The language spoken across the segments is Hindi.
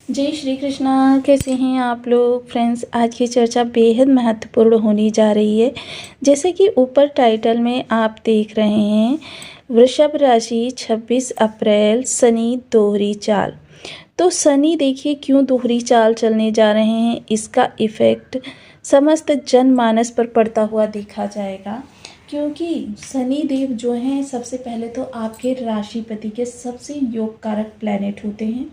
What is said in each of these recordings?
जय श्री कृष्णा। कैसे हैं आप लोग फ्रेंड्स। आज की चर्चा बेहद महत्वपूर्ण होने जा रही है। जैसे कि ऊपर टाइटल में आप देख रहे हैं, वृषभ राशि 26 अप्रैल शनि दोहरी चाल। तो शनि देखिए क्यों दोहरी चाल चलने जा रहे हैं, इसका इफ़ेक्ट समस्त जनमानस पर पड़ता हुआ देखा जाएगा। क्योंकि शनि देव जो हैं, सबसे पहले तो आपके राशिपति के सबसे योग कारक प्लैनेट होते हैं,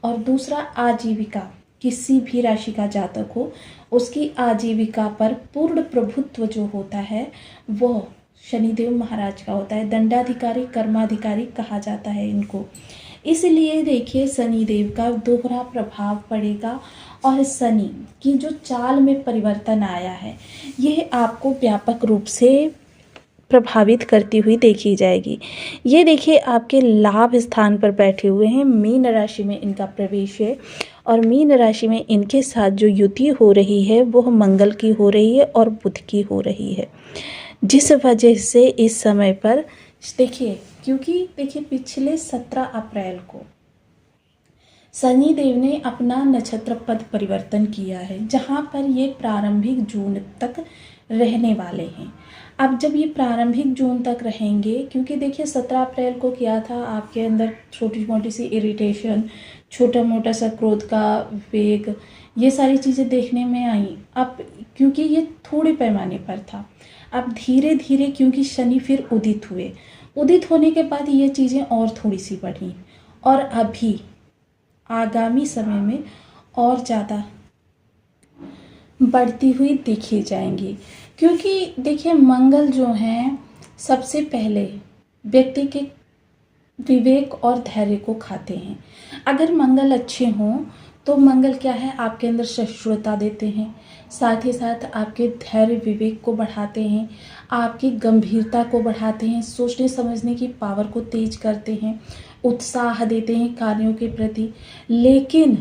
और दूसरा आजीविका, किसी भी राशि का जातक हो उसकी आजीविका पर पूर्ण प्रभुत्व जो होता है वह शनिदेव महाराज का होता है। दंडाधिकारी, कर्माधिकारी कहा जाता है इनको। इसलिए देखिए शनिदेव का दोहरा प्रभाव पड़ेगा, और शनि की जो चाल में परिवर्तन आया है यह आपको व्यापक रूप से प्रभावित करती हुई देखी जाएगी। ये देखिए आपके लाभ स्थान पर बैठे हुए हैं, मीन राशि में इनका प्रवेश है, और मीन राशि में इनके साथ जो युति हो रही है वह मंगल की हो रही है और बुध की हो रही है, जिस वजह से इस समय पर देखिए, क्योंकि देखिए पिछले 17 अप्रैल को शनि देव ने अपना नक्षत्र पद परिवर्तन किया है, जहाँ पर ये प्रारंभिक जून तक रहने वाले हैं। अब जब ये प्रारंभिक जून तक रहेंगे, क्योंकि देखिए 17 अप्रैल को किया था आपके अंदर छोटी मोटी सी इरिटेशन, छोटा मोटा सा क्रोध का वेग, ये सारी चीज़ें देखने में आई। अब क्योंकि ये थोड़े पैमाने पर था, अब धीरे धीरे क्योंकि शनि फिर उदित हुए, उदित होने के बाद ये चीज़ें और थोड़ी सी बढ़ी, और अभी आगामी समय में और ज़्यादा बढ़ती हुई देखी जाएंगी। क्योंकि देखिए मंगल जो हैं सबसे पहले व्यक्ति के विवेक और धैर्य को खाते हैं। अगर मंगल अच्छे हों तो मंगल क्या है, आपके अंदर सहिष्णुता देते हैं, साथ ही साथ आपके धैर्य विवेक को बढ़ाते हैं, आपकी गंभीरता को बढ़ाते हैं, सोचने समझने की पावर को तेज करते हैं, उत्साह देते हैं कार्यों के प्रति। लेकिन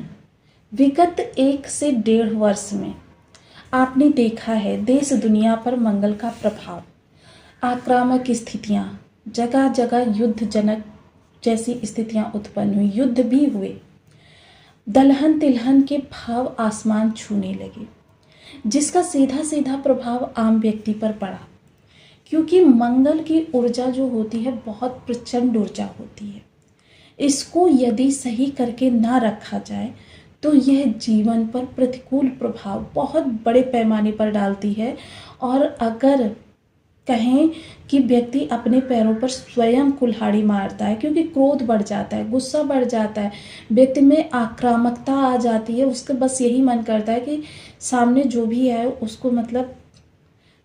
विगत 1 से 1.5 वर्ष में आपने देखा है देश दुनिया पर मंगल का प्रभाव, आक्रामक स्थितियां, जगह जगह युद्धजनक जैसी स्थितियां उत्पन्न हुई, युद्ध भी हुए, दलहन तिलहन के भाव आसमान छूने लगे, जिसका सीधा सीधा प्रभाव आम व्यक्ति पर पड़ा। क्योंकि मंगल की ऊर्जा जो होती है बहुत प्रचंड ऊर्जा होती है, इसको यदि सही करके ना रखा जाए तो यह जीवन पर प्रतिकूल प्रभाव बहुत बड़े पैमाने पर डालती है। और अगर कहें कि व्यक्ति अपने पैरों पर स्वयं कुल्हाड़ी मारता है, क्योंकि क्रोध बढ़ जाता है, गुस्सा बढ़ जाता है, व्यक्ति में आक्रामकता आ जाती है, उसका बस यही मन करता है कि सामने जो भी है उसको मतलब,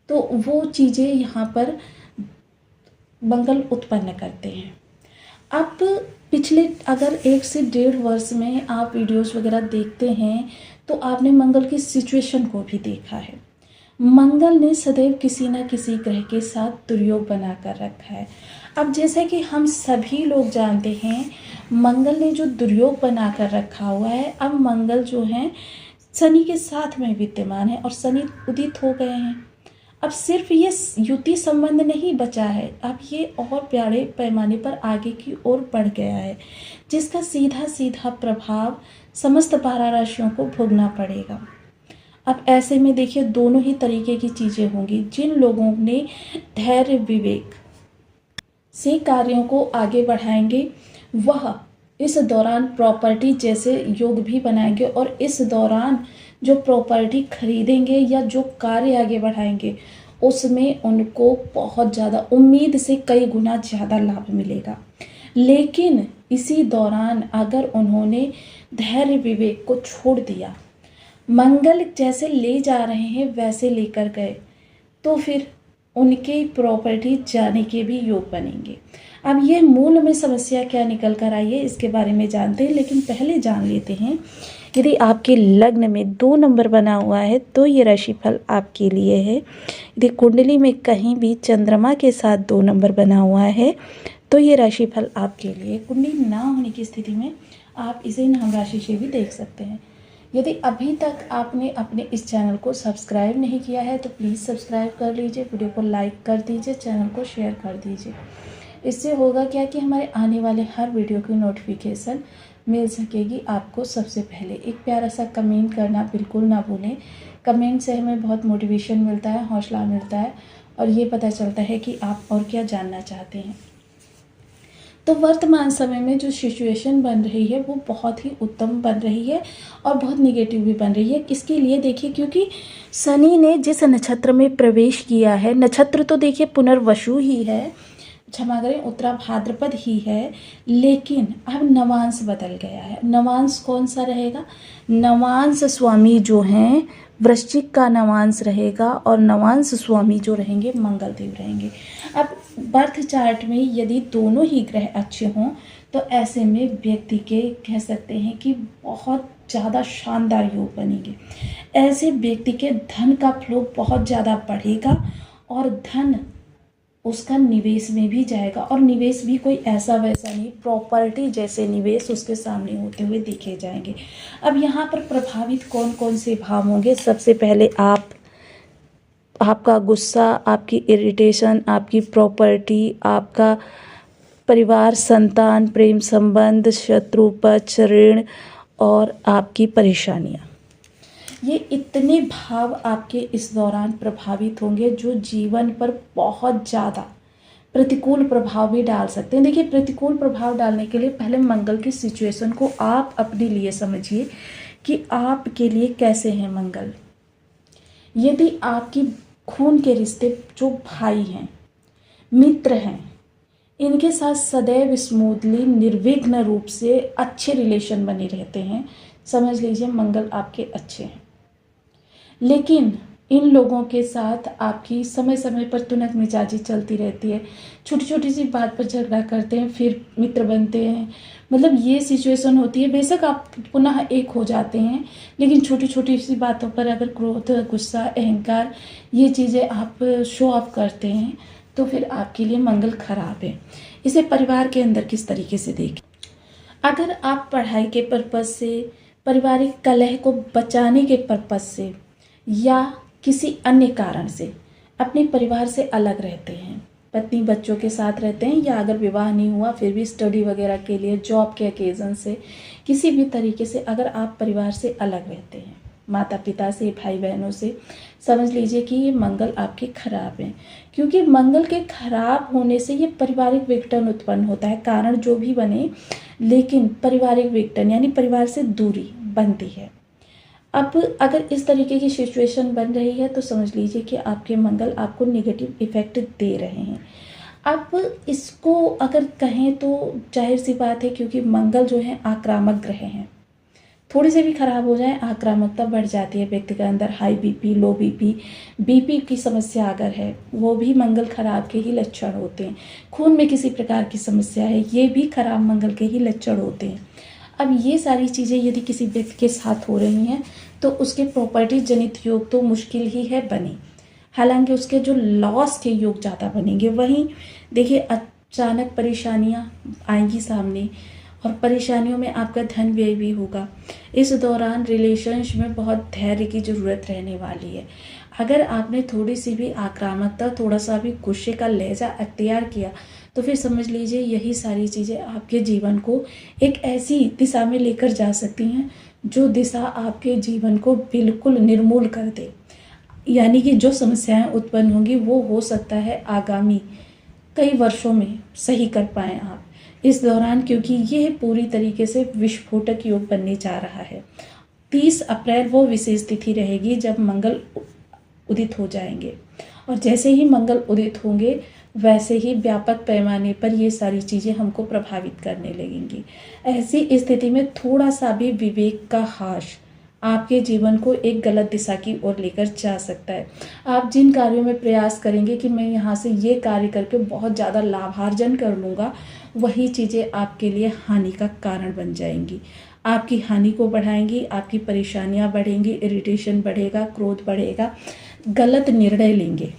तो वो चीज़ें यहाँ पर मंगल उत्पन्न करते हैं। अब पिछले अगर 1 से 1.5 वर्ष में आप वीडियोस वगैरह देखते हैं तो आपने मंगल की सिचुएशन को भी देखा है। मंगल ने सदैव किसी न किसी ग्रह के साथ दुर्योग बना कर रखा है। अब जैसे कि हम सभी लोग जानते हैं, मंगल ने जो दुर्योग बना कर रखा हुआ है, अब मंगल जो है शनि के साथ में विद्यमान है और शनि उदित हो गए हैं। अब सिर्फ ये युति संबंध नहीं बचा है, अब ये और बड़े पैमाने पर आगे की ओर बढ़ गया है, जिसका सीधा सीधा प्रभाव समस्त 12 राशियों को भोगना पड़ेगा। अब ऐसे में देखिए दोनों ही तरीके की चीज़ें होंगी। जिन लोगों ने धैर्य विवेक से कार्यों को आगे बढ़ाएंगे वह इस दौरान प्रॉपर्टी जैसे योग भी बनाएंगे, और इस दौरान जो प्रॉपर्टी खरीदेंगे या जो कार्य आगे बढ़ाएंगे उसमें उनको बहुत ज़्यादा उम्मीद से कई गुना ज़्यादा लाभ मिलेगा। लेकिन इसी दौरान अगर उन्होंने धैर्य विवेक को छोड़ दिया, मंगल जैसे ले जा रहे हैं वैसे लेकर गए, तो फिर उनके प्रॉपर्टी जाने के भी योग बनेंगे। अब ये मूल में समस्या क्या निकल कर आई है इसके बारे में जानते हैं, लेकिन पहले जान लेते हैं यदि आपके लग्न में 2 नंबर बना हुआ है तो ये राशिफल आपके लिए है। यदि कुंडली में कहीं भी चंद्रमा के साथ 2 नंबर बना हुआ है तो ये राशिफल आपके लिए। कुंडली ना होने की स्थिति में आप इसे नाम राशि से भी देख सकते हैं। यदि अभी तक आपने अपने इस चैनल को सब्सक्राइब नहीं किया है तो प्लीज़ सब्सक्राइब कर लीजिए, वीडियो को लाइक कर दीजिए, चैनल को शेयर कर दीजिए। इससे होगा क्या कि हमारे आने वाले हर वीडियो की नोटिफिकेशन मिल सकेगी आपको। सबसे पहले एक प्यारा सा कमेंट करना बिल्कुल ना भूलें। कमेंट से हमें बहुत मोटिवेशन मिलता है, हौसला मिलता है और ये पता चलता है कि आप और क्या जानना चाहते हैं। तो वर्तमान समय में जो सिचुएशन बन रही है वो बहुत ही उत्तम बन रही है और बहुत निगेटिव भी बन रही है। किसके लिए? देखिए, क्योंकि शनि ने जिस नक्षत्र में प्रवेश किया है, नक्षत्र तो देखिए पुनर्वसु ही है, क्षमा करें उत्तरा भाद्रपद ही है, लेकिन अब नवांश बदल गया है। नवांश कौन सा रहेगा? नवांश स्वामी जो हैं वृश्चिक का नवांश रहेगा और नवांश स्वामी जो रहेंगे मंगल देव रहेंगे। अब बर्थ चार्ट में यदि दोनों ही ग्रह अच्छे हों तो ऐसे में व्यक्ति के कह सकते हैं कि बहुत ज़्यादा शानदार योग बनेंगे। ऐसे व्यक्ति के धन का फ्लो बहुत ज़्यादा बढ़ेगा और धन उसका निवेश में भी जाएगा, और निवेश भी कोई ऐसा वैसा नहीं, प्रॉपर्टी जैसे निवेश उसके सामने होते हुए दिखे जाएंगे। अब यहाँ पर प्रभावित कौन कौन से भाव होंगे? सबसे पहले आपका गुस्सा, आपकी इरिटेशन, आपकी प्रॉपर्टी, आपका परिवार, संतान, प्रेम संबंध, शत्रु पक्ष, ऋण और आपकी परेशानियाँ। ये इतने भाव आपके इस दौरान प्रभावित होंगे जो जीवन पर बहुत ज़्यादा प्रतिकूल प्रभाव भी डाल सकते हैं। देखिए, प्रतिकूल प्रभाव डालने के लिए पहले मंगल की सिचुएशन को आप अपने लिए समझिए कि आपके लिए कैसे हैं मंगल। यदि आपकी खून के रिश्ते जो भाई हैं, मित्र हैं, इनके साथ सदैव स्मूथली निर्विघ्न रूप से अच्छे रिलेशन बने रहते हैं, समझ लीजिए मंगल आपके अच्छे हैं। लेकिन इन लोगों के साथ आपकी समय समय पर तुनक मिजाजी चलती रहती है, छोटी छोटी सी बात पर झगड़ा करते हैं फिर मित्र बनते हैं, मतलब ये सिचुएशन होती है। बेशक आप पुनः एक हो जाते हैं, लेकिन छोटी छोटी सी बातों पर अगर क्रोध, गुस्सा, अहंकार ये चीज़ें आप शो ऑफ करते हैं तो फिर आपके लिए मंगल खराब है। इसे परिवार के अंदर किस तरीके से देखें? अगर आप पढ़ाई के पर्पज़ से, पारिवारिक कलह को बचाने के पर्पज़ से या किसी अन्य कारण से अपने परिवार से अलग रहते हैं, पत्नी बच्चों के साथ रहते हैं, या अगर विवाह नहीं हुआ फिर भी स्टडी वगैरह के लिए, जॉब के अकेजन से, किसी भी तरीके से अगर आप परिवार से अलग रहते हैं, माता पिता से, भाई बहनों से, समझ लीजिए कि ये मंगल आपके खराब हैं। क्योंकि मंगल के खराब होने से ये पारिवारिक विघटन उत्पन्न होता है, कारण जो भी बने, लेकिन पारिवारिक विघटन यानी परिवार से दूरी बनती है। अब अगर इस तरीके की सिचुएशन बन रही है तो समझ लीजिए कि आपके मंगल आपको नेगेटिव इफेक्ट दे रहे हैं। अब इसको अगर कहें तो जाहिर सी बात है, क्योंकि मंगल जो है आक्रामक ग्रह हैं, थोड़ी से भी खराब हो जाए आक्रामकता बढ़ जाती है व्यक्ति के अंदर। हाई बीपी, लो बीपी की समस्या अगर है वो भी मंगल खराब के ही लक्षण होते हैं। खून में किसी प्रकार की समस्या है, ये भी खराब मंगल के ही लक्षण होते हैं। अब ये सारी चीज़ें यदि किसी व्यक्ति के साथ हो रही हैं तो उसके प्रॉपर्टी जनित योग तो मुश्किल ही है बने, हालांकि उसके जो लॉस के योग ज़्यादा बनेंगे। वहीं देखिए, अचानक परेशानियां आएंगी सामने और परेशानियों में आपका धन व्यय भी होगा। इस दौरान रिलेशंस में बहुत धैर्य की ज़रूरत रहने वाली है। अगर आपने थोड़ी सी भी आक्रामकता, थोड़ा सा भी गुस्से का लहजा अख्तियार किया तो फिर समझ लीजिए यही सारी चीज़ें आपके जीवन को एक ऐसी दिशा में लेकर जा सकती हैं जो दिशा आपके जीवन को बिल्कुल निर्मूल कर दे। यानी कि जो समस्याएं उत्पन्न होंगी वो हो सकता है आगामी कई वर्षों में सही कर पाएँ आप इस दौरान, क्योंकि ये पूरी तरीके से विस्फोटक योग बनने जा रहा है। 30 अप्रैल वो विशेष तिथि रहेगी जब मंगल उदित हो जाएंगे, और जैसे ही मंगल उदित होंगे वैसे ही व्यापक पैमाने पर ये सारी चीज़ें हमको प्रभावित करने लगेंगी। ऐसी स्थिति में थोड़ा सा भी विवेक का ह्रास आपके जीवन को एक गलत दिशा की ओर लेकर जा सकता है। आप जिन कार्यों में प्रयास करेंगे कि मैं यहाँ से ये कार्य करके बहुत ज़्यादा लाभार्जन कर लूँगा, वही चीज़ें आपके लिए हानि का कारण बन जाएंगी, आपकी हानि को बढ़ाएंगी, आपकी परेशानियाँ बढ़ेंगी, इरिटेशन बढ़ेगा, क्रोध बढ़ेगा, गलत निर्णय लेंगे।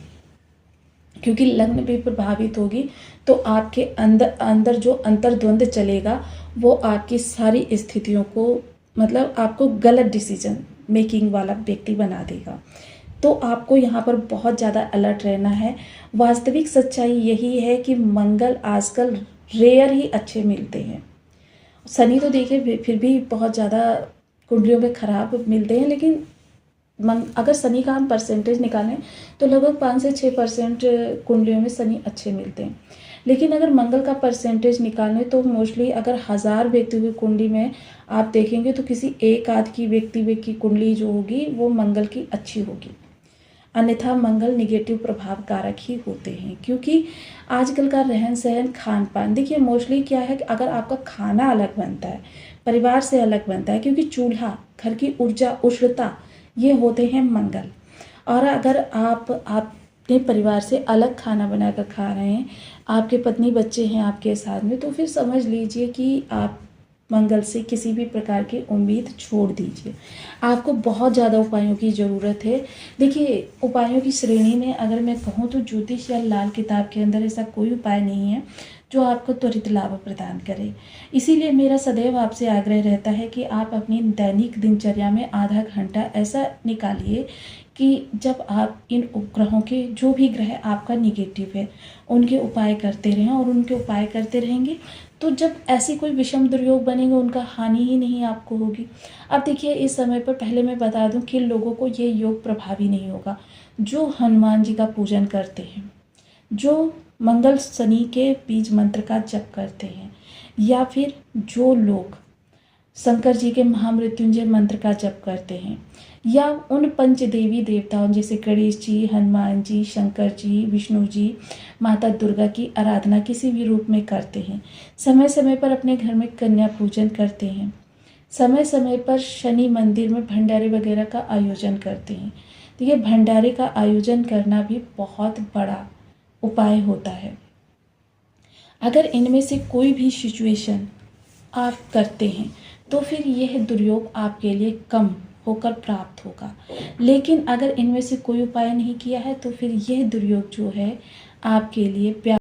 क्योंकि लग्न भी प्रभावित होगी तो आपके अंदर जो अंतर्द्वंद चलेगा वो आपकी सारी स्थितियों को, मतलब आपको गलत डिसीजन मेकिंग वाला व्यक्ति बना देगा। तो आपको यहाँ पर बहुत ज़्यादा अलर्ट रहना है। वास्तविक सच्चाई यही है कि मंगल आजकल रेयर ही अच्छे मिलते हैं, शनि तो देखिए फिर भी बहुत ज़्यादा कुंडलियों में खराब मिलते हैं, लेकिन अगर शनि का हम परसेंटेज निकालें तो लगभग 5 से 6% कुंडलियों में शनि अच्छे मिलते हैं। लेकिन अगर मंगल का परसेंटेज निकालें तो मोस्टली अगर 1000 व्यक्तियों की कुंडली में आप देखेंगे तो किसी एक आध की व्यक्ति की कुंडली जो होगी वो मंगल की अच्छी होगी, अन्यथा मंगल निगेटिव प्रभाव कारक ही होते हैं। क्योंकि आजकल का रहन सहन खान पान, देखिए मोस्टली क्या है कि अगर आपका खाना अलग बनता है, परिवार से अलग बनता है, क्योंकि चूल्हा, घर की ऊर्जा, उष्णता, ये होते हैं मंगल। और अगर आप अपने परिवार से अलग खाना बनाकर खा रहे हैं, आपके पत्नी बच्चे हैं आपके साथ में, तो फिर समझ लीजिए कि आप मंगल से किसी भी प्रकार की उम्मीद छोड़ दीजिए। आपको बहुत ज़्यादा उपायों की ज़रूरत है। देखिए उपायों की श्रेणी में अगर मैं कहूँ तो ज्योतिष या लाल किताब के अंदर ऐसा कोई उपाय नहीं है जो आपको त्वरित लाभ प्रदान करे। इसीलिए मेरा सदैव आपसे आग्रह रहता है कि आप अपनी दैनिक दिनचर्या में आधा घंटा ऐसा निकालिए कि जब आप इन उपग्रहों के, जो भी ग्रह आपका निगेटिव है, उनके उपाय करते रहें। और उनके उपाय करते रहेंगे तो जब ऐसी कोई विषम दुर्योग बनेंगे उनका हानि ही नहीं आपको होगी। अब देखिए इस समय पर पहले मैं बता दूं कि लोगों को ये योग प्रभावी नहीं होगा जो हनुमान जी का पूजन करते हैं, जो मंगल शनि के बीज मंत्र का जप करते हैं, या फिर जो लोग शंकर जी के महामृत्युंजय मंत्र का जप करते हैं, या उन पंच देवी देवताओं जैसे गणेश जी, हनुमान जी, शंकर जी, विष्णु जी, माता दुर्गा की आराधना किसी भी रूप में करते हैं, समय समय पर अपने घर में कन्या पूजन करते हैं, समय समय पर शनि मंदिर में भंडारे वगैरह का आयोजन करते हैं, तो ये भंडारे का आयोजन करना भी बहुत बड़ा उपाय होता है। अगर इनमें से कोई भी सिचुएशन आप करते हैं तो फिर यह दुर्योग आपके लिए कम होकर प्राप्त होगा। लेकिन अगर इनमें से कोई उपाय नहीं किया है तो फिर यह दुर्योग जो है आपके लिए